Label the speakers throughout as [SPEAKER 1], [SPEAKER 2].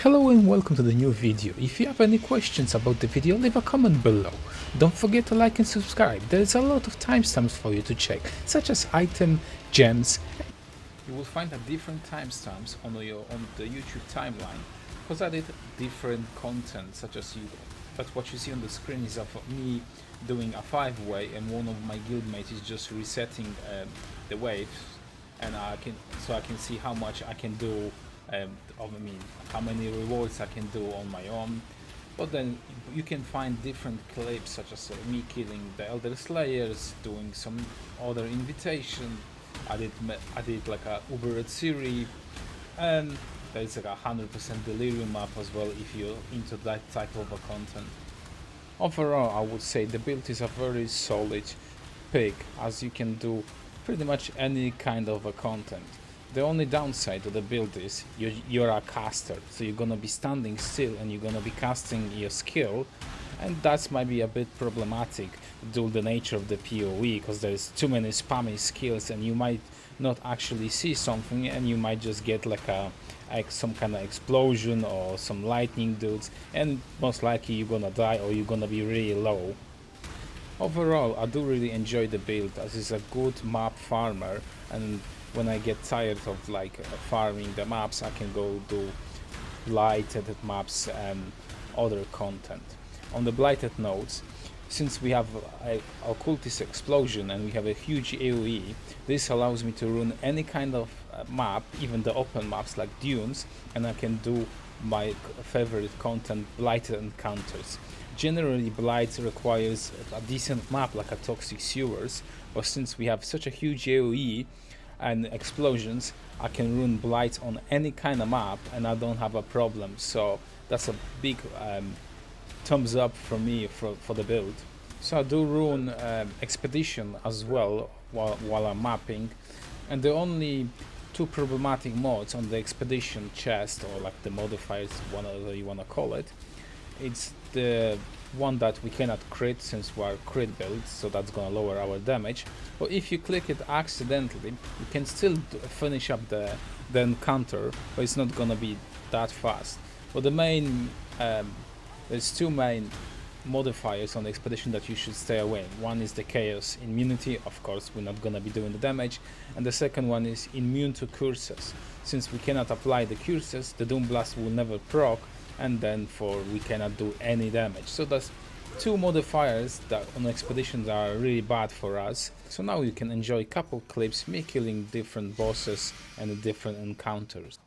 [SPEAKER 1] Hello and welcome to the new video. If you have any questions about the video, leave a comment below. Don't forget to like and subscribe. There is a lot of timestamps for you to check, such as item, gems. You will find a different timestamps on the YouTube timeline because I did different content, such as that's what you see on the screen is of me doing a 5-way and one of my guildmates is just resetting the waves, and I can see how much I can do. How many rewards I can do on my own. But then you can find different clips, such as me killing the Elderslayers, doing some other invitation. I did like a Uber series, and there's like a 100% delirium map as well if you're into that type of a content. Overall, I would say the build is a very solid pick, as you can do pretty much any kind of a content. The only downside to the build is you're a caster, so you're gonna be standing still and you're gonna be casting your skill, and that might be a bit problematic due to the nature of the PoE, because there's too many spammy skills and you might not actually see something and you might just get like some kind of explosion or some lightning dudes, and most likely you're gonna die or you're gonna be really low. Overall, I do really enjoy the build, as it's a good map farmer, and when I get tired of like farming the maps, I can go do blighted maps and other content. On the blighted nodes, since we have a occultist explosion and we have a huge AoE, this allows me to run any kind of map, even the open maps like dunes, and I can do my favorite content, blighted encounters. Generally, blight requires a decent map like a toxic sewers, but since we have such a huge AoE and explosions, I can run blight on any kind of map and I don't have a problem. So that's a big thumbs up for me for the build. So I do run expedition as well while I'm mapping, and the only two problematic mods on the expedition chest, or like the modifiers, whatever you want to call it, it's the one that we cannot crit since we are crit builds, so that's gonna lower our damage. But if you click it accidentally, you can still finish up the encounter, but it's not gonna be that fast. But the main there's two main modifiers on the expedition that you should stay away. One is the chaos immunity, of course we're not gonna be doing the damage, and the second one is immune to curses. Since we cannot apply the curses, the doom blast will never proc, and then we cannot do any damage. So that's two modifiers that on expeditions are really bad for us. So now you can enjoy a couple clips, me killing different bosses and different encounters.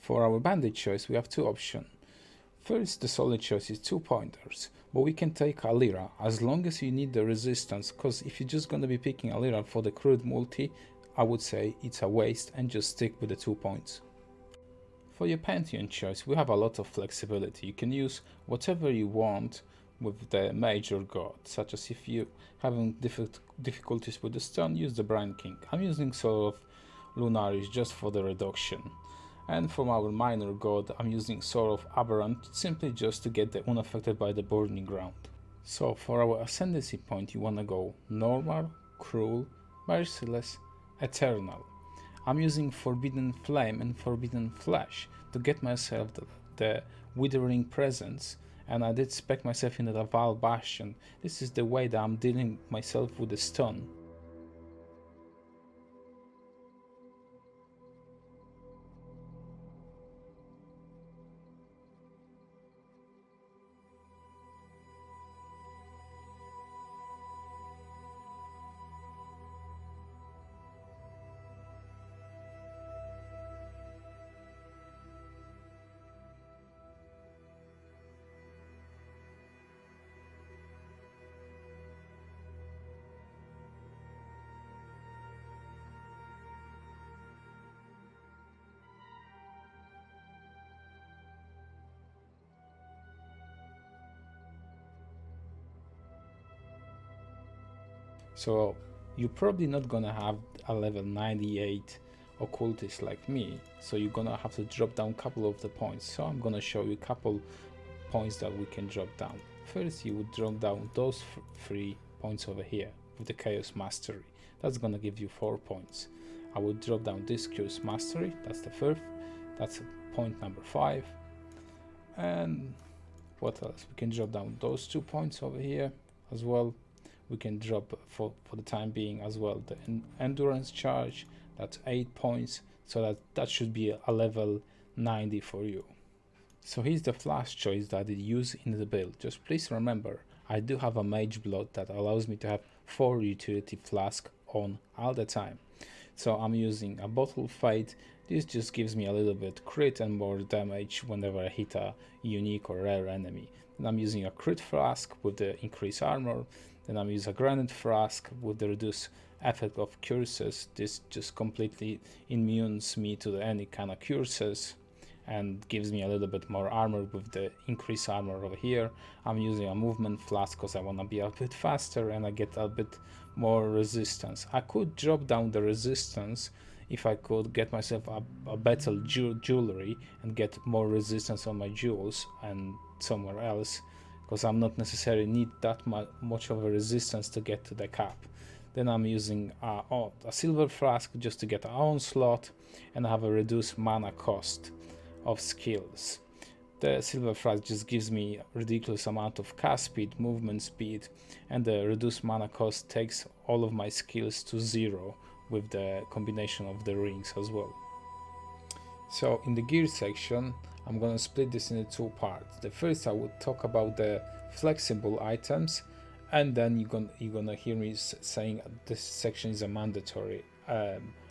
[SPEAKER 1] For our bandit choice, we have two options. First, the solid choice is 2 pointers, but we can take Alira as long as you need the resistance, cause if you're just gonna be picking Alira for the crude multi, I would say it's a waste and just stick with the 2 points. For your Pantheon choice, we have a lot of flexibility. You can use whatever you want with the major god, such as if you having difficulties with the stun, use the Brine King. I'm using sort of Lunaris just for the reduction. And from our minor god, I'm using Sword of Aberrant simply just to get the unaffected by the burning ground. So for our ascendancy point, you wanna go normal, cruel, merciless, eternal. I'm using Forbidden Flame and Forbidden Flash to get myself the Withering Presence, and I did spec myself into the Val Bastion. This is the way that I'm dealing myself with the stun. So you're probably not gonna have a level 98 occultist like me, so you're gonna have to drop down a couple of the points. So I'm gonna show you a couple points that we can drop down. First, you would drop down those 3 points over here with the Chaos Mastery. That's gonna give you 4 points. I would drop down this Chaos Mastery, that's the That's point number 5. And what else? We can drop down those 2 points over here as well. We can drop for the time being as well the endurance charge. That's 8 points, so that should be a level 90 for you. So here's the flask choice that I use in the build. Just please remember, I do have a mageblood that allows me to have 4 utility flask on all the time. So I'm using a bottle fate. This just gives me a little bit crit and more damage whenever I hit a unique or rare enemy. Then I'm using a crit flask with the increased armor. Then I'm using a granite flask with the reduced effect of curses. This just completely immunes me to any kind of curses and gives me a little bit more armor with the increased armor over here. I'm using a movement flask because I want to be a bit faster and I get a bit more resistance. I could drop down the resistance if I could get myself a better jewelry and get more resistance on my jewels and somewhere else, because I'm not necessarily need that much of a resistance to get to the cap. Then I'm using a silver flask just to get an onslaught, and I have a reduced mana cost of skills. The silver flask just gives me a ridiculous amount of cast speed, movement speed, and the reduced mana cost takes all of my skills to 0 with the combination of the rings as well. So in the gear section, I'm gonna split this into 2 parts. The first I would talk about the flexible items, and then you're gonna hear me saying this section is a mandatory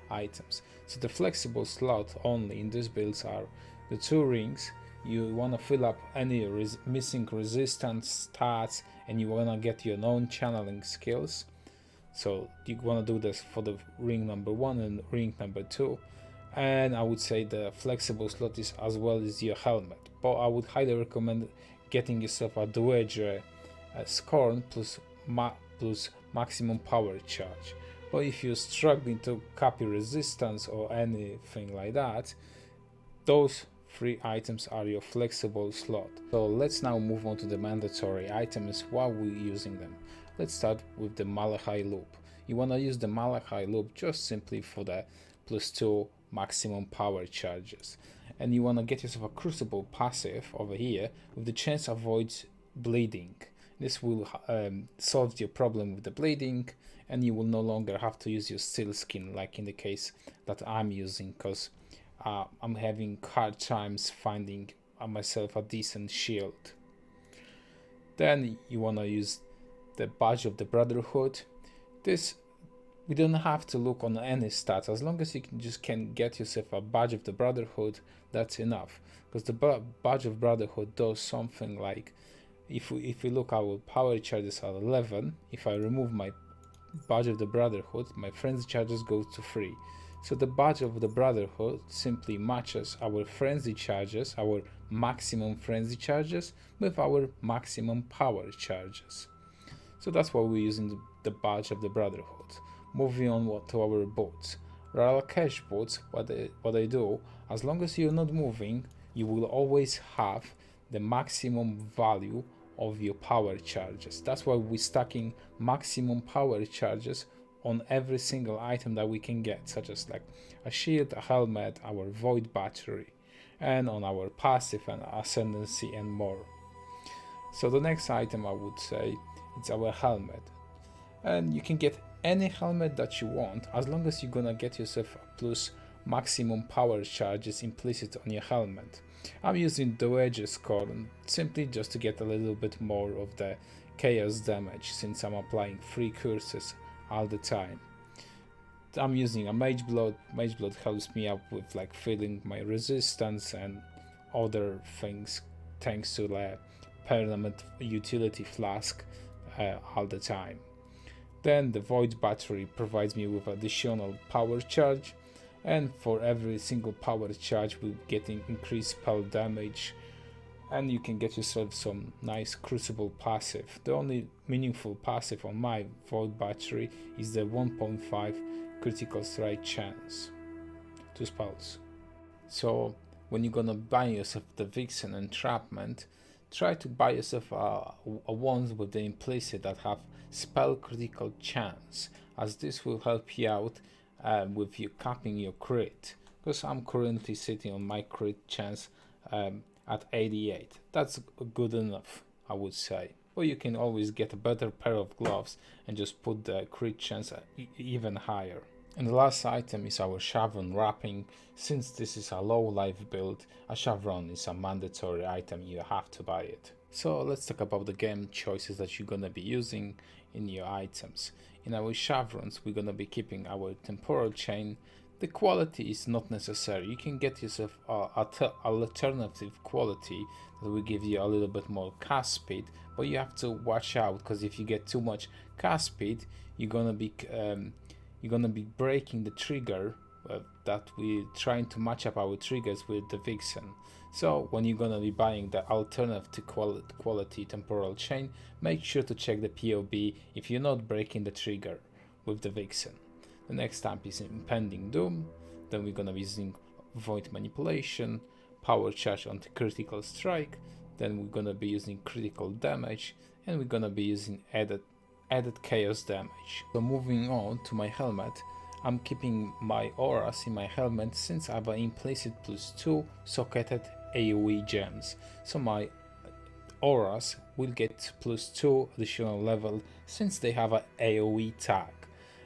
[SPEAKER 1] items. So the flexible slot only in these builds are the 2 rings. You want to fill up any missing resistance stats, and you want to get your own channeling skills. So you want to do this for the ring number 1 and ring number 2. And I would say the flexible slot is as well as your helmet, but I would highly recommend getting yourself a Doege Scorn plus maximum power charge. But if you're struggling to copy resistance or anything like that, those 3 items are your flexible slot. So let's now move on to the mandatory items while we're using them. Let's start with the Malachi loop. You want to use the Malachi loop just simply for the +2 maximum power charges, and you want to get yourself a crucible passive over here with the chance to avoid bleeding. This will solve your problem with the bleeding, and you will no longer have to use your steel skin like in the case that I'm using, because I'm having hard times finding myself a decent shield. Then you want to use the badge of the Brotherhood. This, we don't have to look on any stats. As long as you can get yourself a badge of the Brotherhood, that's enough, because the badge of Brotherhood does something like, if we look, our power charges are 11. If I remove my badge of the Brotherhood, my frenzy charges go to 3. So the badge of the Brotherhood simply matches our frenzy charges, our maximum frenzy charges, with our maximum power charges. So that's why we're using the badge of the Brotherhood. Moving on to our boots. Royal Cash boots, what they do, as long as you're not moving, you will always have the maximum value of your power charges. That's why we're stacking maximum power charges on every single item that we can get, such as like a shield, a helmet, our void battery, and on our passive and ascendancy and more. So the next item I would say it's our helmet, and you can get any helmet that you want as long as you're gonna get yourself a plus maximum power charges implicit on your helmet. I'm using the Doege Scorn simply just to get a little bit more of the chaos damage, since I'm applying 3 curses all the time. I'm using a mageblood. Mageblood helps me out with like filling my resistance and other things thanks to the permanent utility flask all the time. Then the void battery provides me with additional power charge, and for every single power charge we're getting increased spell damage, and you can get yourself some nice crucible passive. The only meaningful passive on my void battery is the 1.5 critical strike chance to spells. So when you're gonna buy yourself the Vixen entrapment, try to buy yourself a ones with the implicit that have spell critical chance, as this will help you out with you capping your crit because I'm currently sitting on my crit chance at 88. That's good enough, I would say. But you can always get a better pair of gloves and just put the crit chance even higher. And the last item is our Chevron wrapping. Since this is a low life build, a Chevron is a mandatory item, you have to buy it. So let's talk about the game choices that you're gonna be using in your items. In our chevrons, we're gonna be keeping our temporal chain. The quality is not necessary. You can get yourself a alternative quality that will give you a little bit more cast speed, but you have to watch out, because if you get too much cast speed, you're gonna be breaking the trigger that we're trying to match up our triggers with the Vixen. So when you're gonna be buying the alternative to quality temporal chain, make sure to check the POB if you're not breaking the trigger with the Vixen. The next stamp is Impending Doom. Then we're gonna be using Void Manipulation, Power Charge onto Critical Strike. Then we're gonna be using Critical Damage, and we're gonna be using added Chaos Damage. So moving on to my helmet, I'm keeping my auras in my helmet since I have an implicit +2 socketed AoE gems. So my auras will get +2 additional level since they have an AoE tag.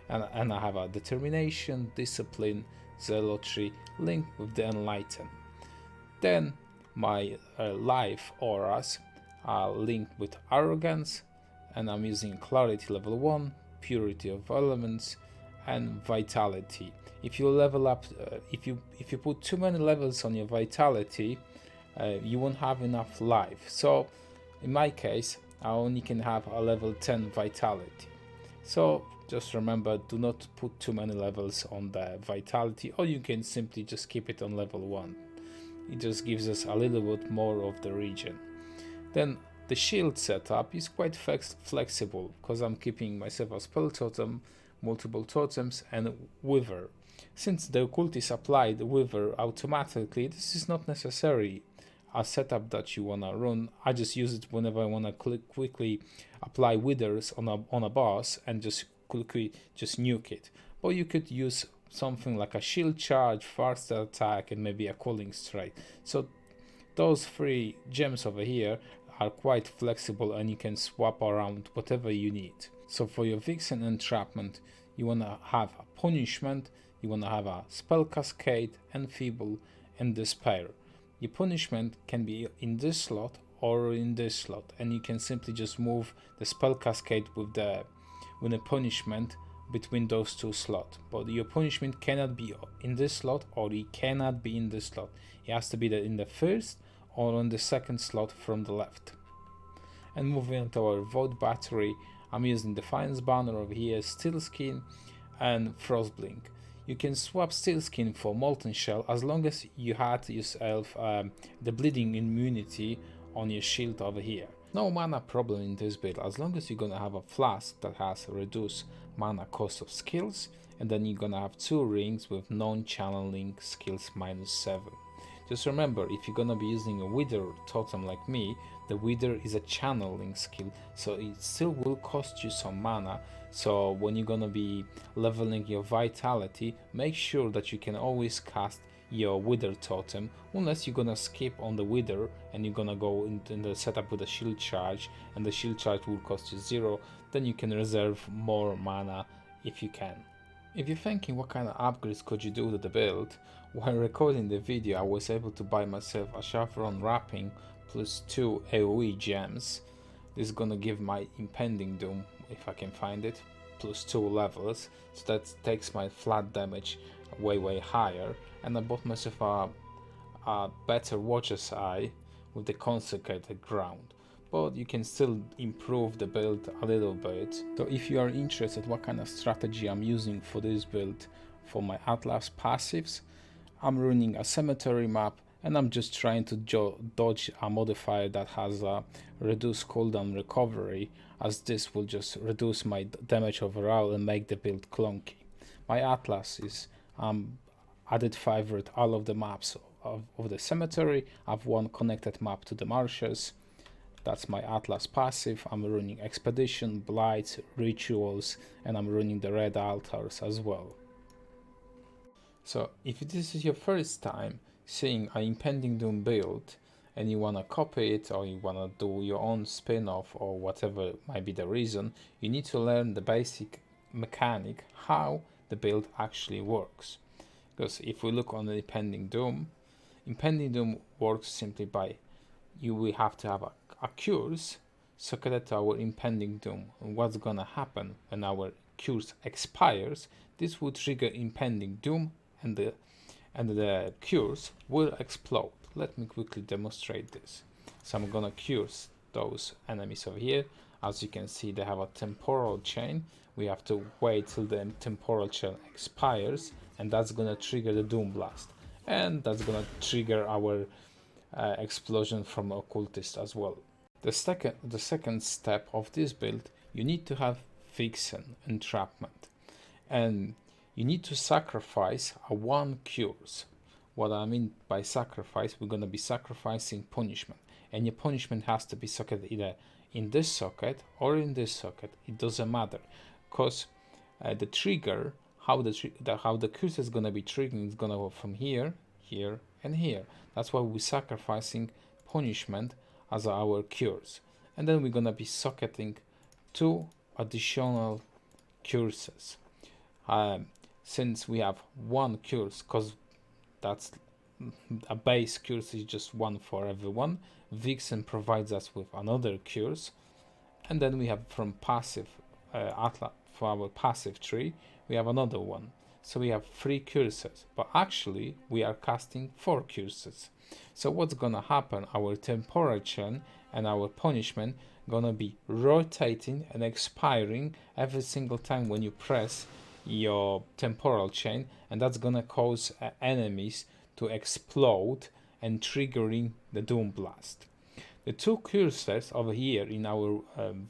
[SPEAKER 1] And I have a Determination, Discipline, Zealotry linked with the Enlighten. Then my life auras are linked with Arrogance, and I'm using Clarity level 1, Purity of Elements, and Vitality. If you level up, if you put too many levels on your Vitality, you won't have enough life. So in my case, I only can have a level 10 Vitality. So just remember, do not put too many levels on the Vitality, or you can simply just keep it on level 1. It just gives us a little bit more of the regen. Then the shield setup is quite flexible, because I'm keeping myself a spell totem, multiple totems, and Wither. Since the occultist applied Wither automatically, this is not necessary a setup that you wanna run. I just use it whenever I wanna quickly apply Withers on a boss and just quickly just nuke it. But you could use something like a shield charge, faster attack, and maybe a cooling strike. So those 3 gems over here are quite flexible, and you can swap around whatever you need. So for your Vixen entrapment, you wanna have a punishment, you wanna have a spell cascade, enfeeble, and despair. Your punishment can be in this slot or in this slot, and you can simply just move the spell cascade with the punishment between those 2 slots. But your punishment cannot be in this slot, or it cannot be in this slot. It has to be in the first or on the second slot from the left. And moving on to our Void Battery, I'm using Defiance Banner over here, Steel Skin, and Frostblink. You can swap Steel Skin for Molten Shell as long as you had yourself the bleeding immunity on your shield over here. No mana problem in this build, as long as you're gonna have a Flask that has reduced mana cost of skills, and then you're gonna have 2 rings with non-channeling skills -7. Just remember, if you're gonna be using a Wither totem like me, the Wither is a channeling skill, so it still will cost you some mana. So when you're gonna be leveling your Vitality, make sure that you can always cast your Wither totem, unless you're gonna skip on the Wither and you're gonna go in the setup with a shield charge, and the shield charge will cost you 0, then you can reserve more mana if you can. If you're thinking what kind of upgrades could you do to the build, while recording the video I was able to buy myself a Chevron wrapping +2 AoE gems. This is gonna give my Impending Doom, if I can find it, +2 levels, so that takes my flat damage way higher. And I bought myself a better Watcher's Eye with the Consecrated Ground. But you can still improve the build a little bit. So if you are interested what kind of strategy I'm using for this build for my Atlas passives, I'm running a cemetery map, and I'm just trying to dodge a modifier that has a reduced cooldown recovery, as this will just reduce my damage overall and make the build clunky. My Atlas is added favorite all of the maps of the cemetery. I've one connected map to the marshes. That's my Atlas passive. I'm running Expedition, Blights, Rituals, and I'm running the Red Altars as well. So if this is your first time seeing an Impending Doom build and you want to copy it, or you want to do your own spin-off, or whatever might be the reason, you need to learn the basic mechanic, how the build actually works. Because if we look on the Impending Doom works simply by we have to have a curse socketed to our Impending Doom. And what's gonna happen when our curse expires? This will trigger Impending Doom, and the curse will explode. Let me quickly demonstrate this. So I'm gonna curse those enemies over here. As you can see, they have a temporal chain. We have to wait till the temporal chain expires, and that's gonna trigger the Doom Blast, and that's gonna trigger our explosion from Occultist as well. The second step of this build, you need to have Vixen entrapment, and you need to sacrifice a one curse. What I mean by sacrifice, we're gonna be sacrificing punishment, and your punishment has to be socketed either in this socket or in this socket. It doesn't matter, because the trigger, how the curse is gonna be triggering, is gonna go from here, here, and here. That's why we're sacrificing punishment as our cures, and then we're gonna be socketing 2 additional curses. Since we have one curse, because that's a base curse is just one for everyone, Vixen provides us with another curse, and then we have from passive for our passive tree, we have another one. So we have 3 curses, but actually we are casting 4 curses. So what's gonna happen? Our temporal chain and our punishment gonna be rotating and expiring every single time when you press your temporal chain, and that's gonna cause enemies to explode and triggering the Doom Blast. The 2 curses over here in our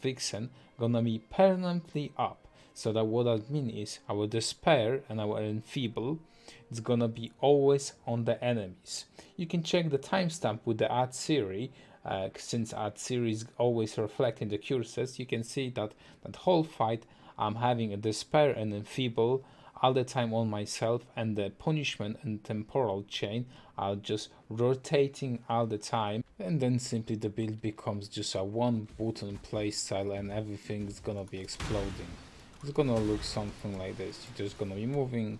[SPEAKER 1] Vixen gonna be permanently up. So that what that means is our despair and our enfeeble is gonna be always on the enemies. You can check the timestamp with the add series, since add series always reflecting the curses. You can see that that whole fight I'm having a despair and enfeeble all the time on myself, and the punishment and temporal chain are just rotating all the time, and then simply the build becomes just a one button playstyle and everything is gonna be exploding. It's gonna look something like this. You're just gonna be moving,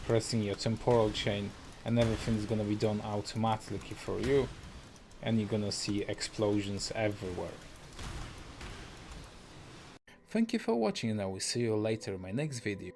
[SPEAKER 1] pressing your temporal chain, and everything's gonna be done automatically for you, and you're gonna see explosions everywhere. Thank you for watching, and I will see you later in my next video.